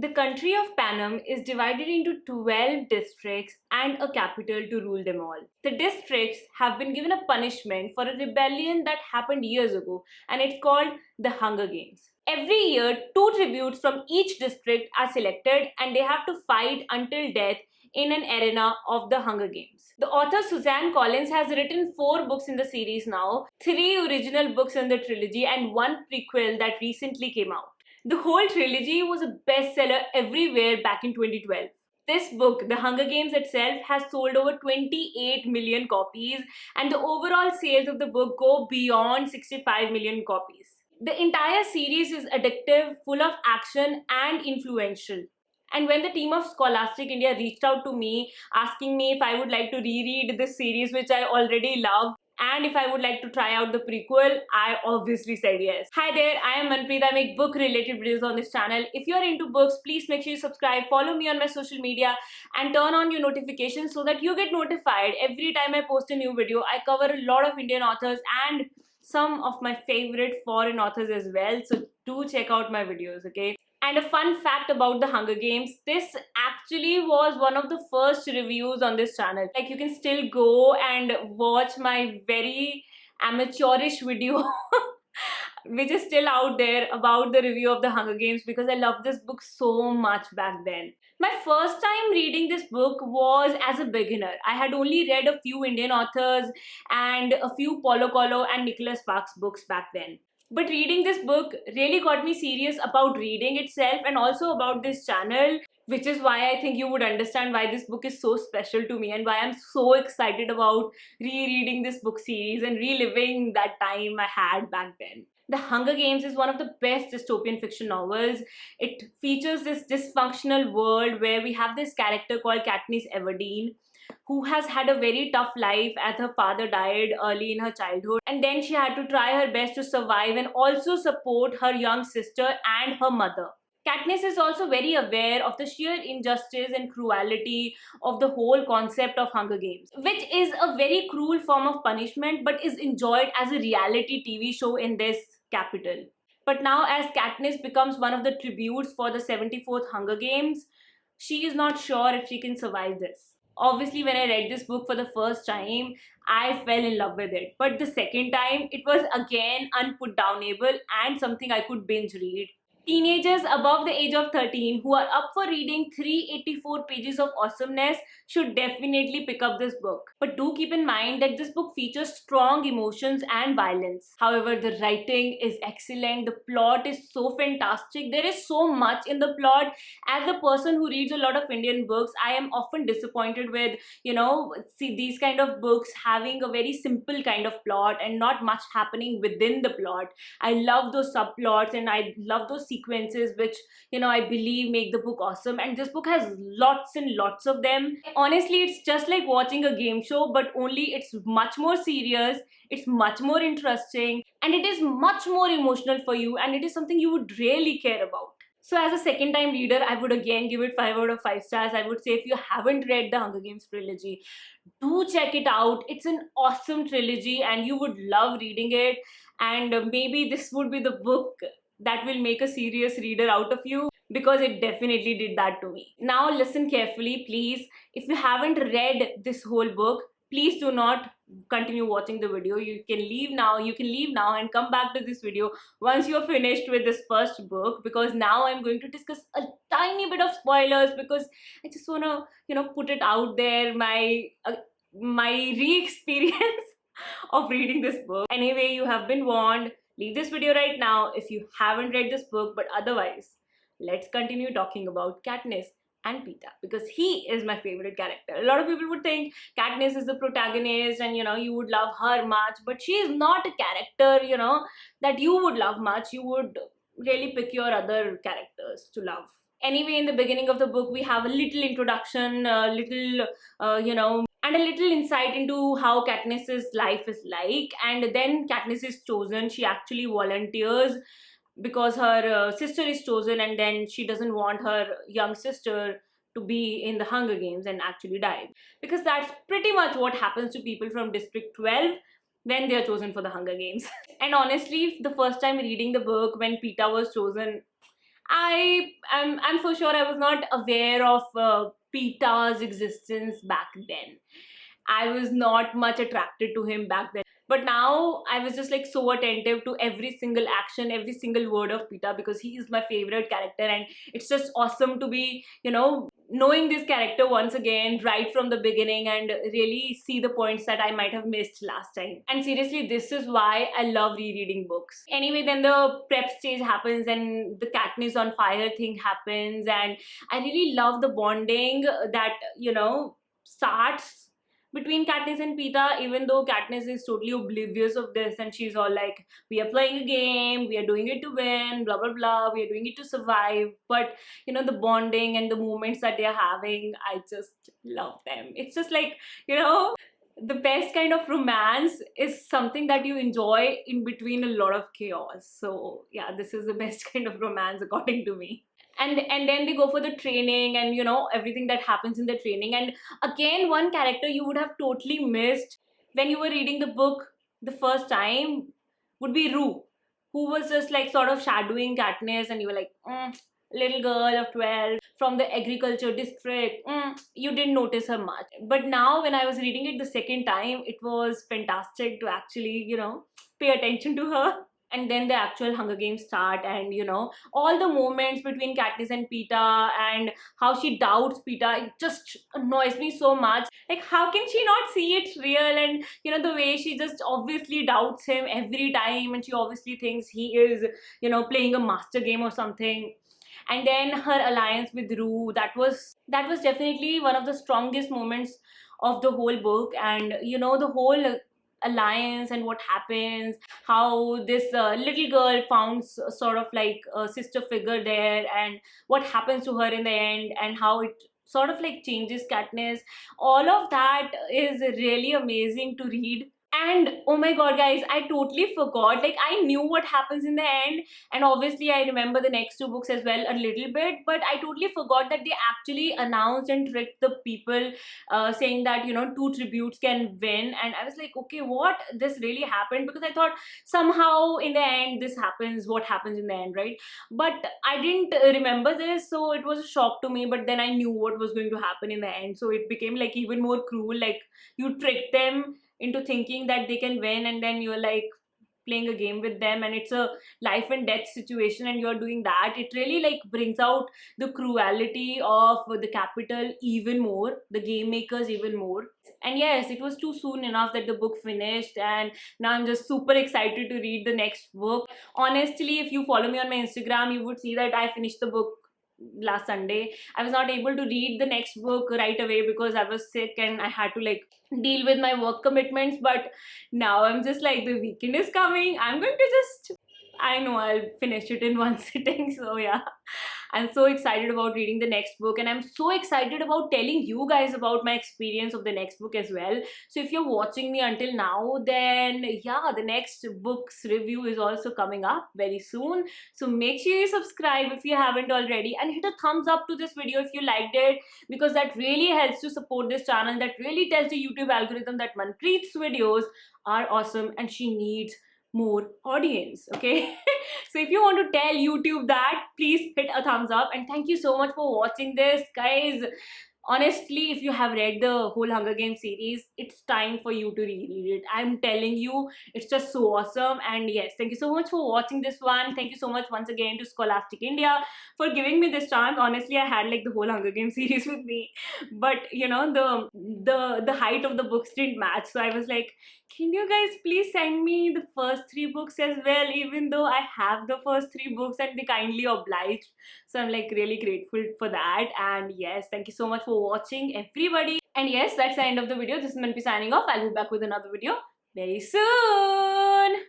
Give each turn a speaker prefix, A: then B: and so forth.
A: The country of Panem is divided into 12 districts and a capital to rule them all. The districts have been given a punishment for a rebellion that happened years ago, and it's called the Hunger Games. Every year, 2 tributes from each district are selected and they have to fight until death in an arena of the Hunger Games. The author Suzanne Collins has written 4 books in the series now, 3 original books in the trilogy, and 1 prequel that recently came out. The whole trilogy was a bestseller everywhere back in 2012. This book, The Hunger Games itself, has sold over 28 million copies, and the overall sales of the book go beyond 65 million copies. The entire series is addictive, full of action, and influential. And when the team of Scholastic India reached out to me asking me if I would like to reread this series, which I already love, and if I would like to try out the prequel, I obviously said yes. Hi there, I am Manpreet. I make book related videos on this channel. If you're into books, please make sure you subscribe, follow me on my social media, and turn on your notifications so that you get notified every time I post a new video. I cover a lot of Indian authors and some of my favorite foreign authors as well, so do check out my videos, okay? And a fun fact about the Hunger Games, this actually was one of the first reviews on this channel. Like, you can still go and watch my very amateurish video which is still out there about the review of the Hunger Games, because I loved this book so much back then. My first time reading this book was as a beginner. I had only read a few Indian authors and a few Paulo Coelho and Nicholas Sparks books back then. But reading this book really got me serious about reading itself and also about this channel, which is why I think you would understand why this book is so special to me and why I'm so excited about rereading this book series and reliving that time I had back then. The Hunger Games is one of the best dystopian fiction novels. It features this dysfunctional world where we have this character called Katniss Everdeen, who has had a very tough life as her father died early in her childhood, and then she had to try her best to survive and also support her young sister and her mother. Katniss is also very aware of the sheer injustice and cruelty of the whole concept of Hunger Games, which is a very cruel form of punishment but is enjoyed as a reality TV show in this capital. But now, as Katniss becomes one of the tributes for the 74th Hunger Games, she is not sure if she can survive this. Obviously, when I read this book for the first time, I fell in love with it. But the second time, it was again unputdownable and something I could binge read. Teenagers above the age of 13 who are up for reading 384 pages of awesomeness should definitely pick up this book. But do keep in mind that this book features strong emotions and violence. However, the writing is excellent. The plot is so fantastic. There is so much in the plot. As a person who reads a lot of Indian books, I am often disappointed with, these kind of books having a very simple kind of plot and not much happening within the plot. I love those subplots and I love those sequences which I believe make the book awesome, and this book has lots and lots of them. Honestly, it's just like watching a game show, but only it's much more serious, it's much more interesting, and it is much more emotional for you, and it is something you would really care about. So as a second time reader, I would again give it 5 out of 5 stars. I would say if you haven't read the Hunger Games trilogy, do check it out. It's an awesome trilogy and you would love reading it, and maybe this would be the book that will make a serious reader out of you, because it definitely did that to me. Now listen carefully, please. If you haven't read this whole book, please do not continue watching the video. You can leave now and come back to this video once you're finished with this first book, because now I'm going to discuss a tiny bit of spoilers, because I just want to put it out there, my re-experience of reading this book. Anyway, you have been warned. Leave this video right now if you haven't read this book, but otherwise, let's continue talking about Katniss and Peeta, because he is my favorite character. A lot of people would think Katniss is the protagonist and you would love her much, but she is not a character that you would love much. You would really pick your other characters to love. Anyway, in the beginning of the book, we have a little introduction, and a little insight into how Katniss's life is like. And then Katniss is chosen. She actually volunteers because her sister is chosen, and then she doesn't want her young sister to be in the Hunger Games and actually die. Because that's pretty much what happens to people from District 12 when they are chosen for the Hunger Games. And honestly, the first time reading the book when Peeta was chosen, I'm for sure I was not aware of Peeta's existence back then. I was not much attracted to him back then. But now I was just like so attentive to every single action, every single word of Peeta, because he is my favorite character, and it's just awesome to be, knowing this character once again right from the beginning and really see the points that I might have missed last time. And seriously, this is why I love rereading books. Anyway, then the prep stage happens and the Katniss on fire thing happens, and I really love the bonding that, starts between Katniss and Peeta, even though Katniss is totally oblivious of this and she's all like, we are playing a game, we are doing it to win, blah blah blah, we are doing it to survive. But the bonding and the moments that they are having, I just love them. It's just like, the best kind of romance is something that you enjoy in between a lot of chaos. So yeah, this is the best kind of romance according to me. And then they go for the training and everything that happens in the training. And again, one character you would have totally missed when you were reading the book the first time would be Rue, who was just like sort of shadowing Katniss, and you were like, little girl of 12 from the agriculture district, you didn't notice her much. But now when I was reading it the second time, it was fantastic to actually pay attention to her. And then the actual Hunger Games start, and all the moments between Katniss and Peeta, and how she doubts Peeta, it just annoys me so much. Like, how can she not see it's real? And the way she just obviously doubts him every time, and she obviously thinks he is playing a master game or something. And then her alliance with Rue, that was definitely one of the strongest moments of the whole book. And the whole alliance and what happens, how this little girl found sort of like a sister figure there, and what happens to her in the end, and how it sort of like changes Katniss. All of that is really amazing to read. And oh my god, guys, I totally forgot. Like, I knew what happens in the end, and obviously I remember the next two books as well a little bit, but I totally forgot that they actually announced and tricked the people, saying that two tributes can win. And I was like, okay, what? This really happened? Because I thought somehow in the end this happens, what happens in the end, right? But I didn't remember this, so it was a shock to me. But then I knew what was going to happen in the end, so it became like even more cruel. Like, you tricked them into thinking that they can win, and then you're like playing a game with them, and it's a life and death situation, and you're doing that. It really like brings out the cruelty of the Capital even more, the game makers even more. And yes, it was too soon enough that the book finished, and now I'm just super excited to read the next book. Honestly, if you follow me on my Instagram, you would see that I finished the book last Sunday. I was not able to read the next book right away because I was sick and I had to like deal with my work commitments. But now I'm just like, the weekend is coming, I'm going to just, I know I'll finish it in one sitting. So yeah, I'm so excited about reading the next book, and I'm so excited about telling you guys about my experience of the next book as well. So if you're watching me until now, then yeah, the next book's review is also coming up very soon. So make sure you subscribe if you haven't already, and hit a thumbs up to this video if you liked it, because that really helps to support this channel. That really tells the YouTube algorithm that Manpreet's videos are awesome and she needs more audience. Okay. So if you want to tell YouTube that, please hit a thumbs up, and thank you so much for watching this, guys. Honestly, if you have read the whole Hunger Games series, it's time for you to reread it. I'm telling you, it's just so awesome. And yes, thank you so much for watching this one. Thank you so much once again to Scholastic India for giving me this chance. Honestly, I had like the whole Hunger Games series with me, but the height of the books didn't match. So I was like, can you guys please send me the first three books as well, even though I have the first three books, and they kindly obliged. So I'm like really grateful for that. And yes, thank you so much for watching, everybody. And yes, that's the end of the video. This is Manpreet signing off. I'll be back with another video very soon.